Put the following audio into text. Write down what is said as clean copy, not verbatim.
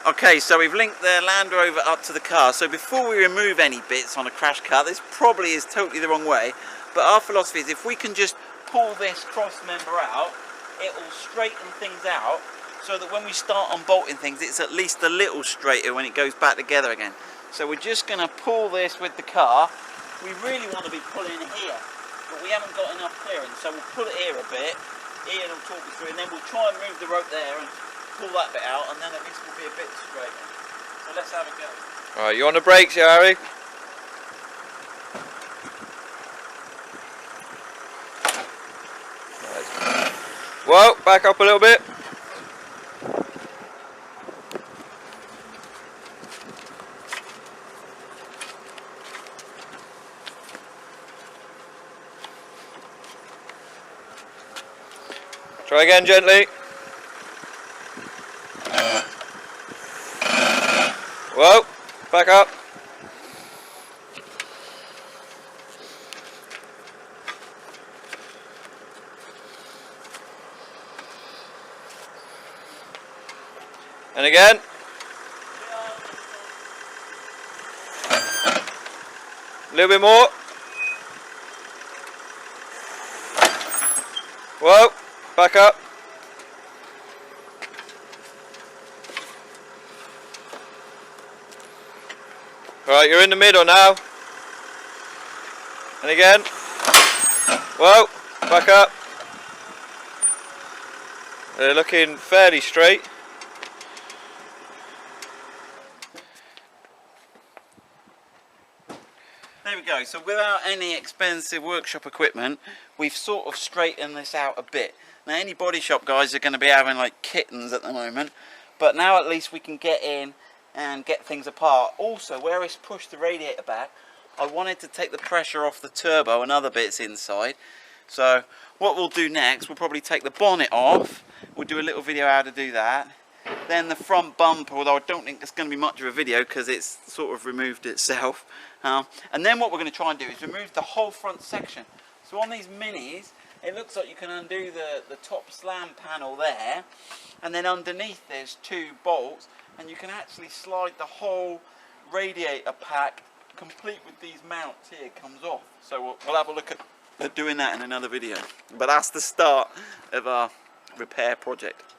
Okay, so we've linked the Land Rover up to the car. So before we remove any bits on a crash car, this probably is totally the wrong way, but our philosophy is if we can just pull this cross member out, it will straighten things out so that when we start unbolting things, it's at least a little straighter when it goes back together again. So we're just going to pull this with the car. We really want to be pulling here, but we haven't got enough clearance, so we'll pull it here a bit. Ian will talk you through, and then we'll try and move the rope there and pull that bit out, and then at least we'll be a bit straighter. So let's have a go. Alright, you on the brakes here, Harry? Well, back up a little bit. Try again gently. Whoa, back up. And again. A little bit more. Whoa, back up. Right, you're in the middle now. And again. Whoa, back up. They're looking fairly straight. There we go. So without any expensive workshop equipment, we've sort of straightened this out a bit. Now any body shop guys are going to be having like kittens at the moment, but now at least we can get in and get things apart. Also, where it's pushed the radiator back, I wanted to take the pressure off the turbo and other bits inside. So what we'll do next, we'll probably take the bonnet off. We'll do a little video how to do that. Then the front bumper, although I don't think it's going to be much of a video because it's sort of removed itself. And then what we're going to try and do is remove the whole front section. So on these Minis, it looks like you can undo the top slam panel there, and then underneath there's two bolts, and you can actually slide the whole radiator pack complete with these mounts here comes off. So we'll have a look at doing that in another video. But that's the start of our repair project.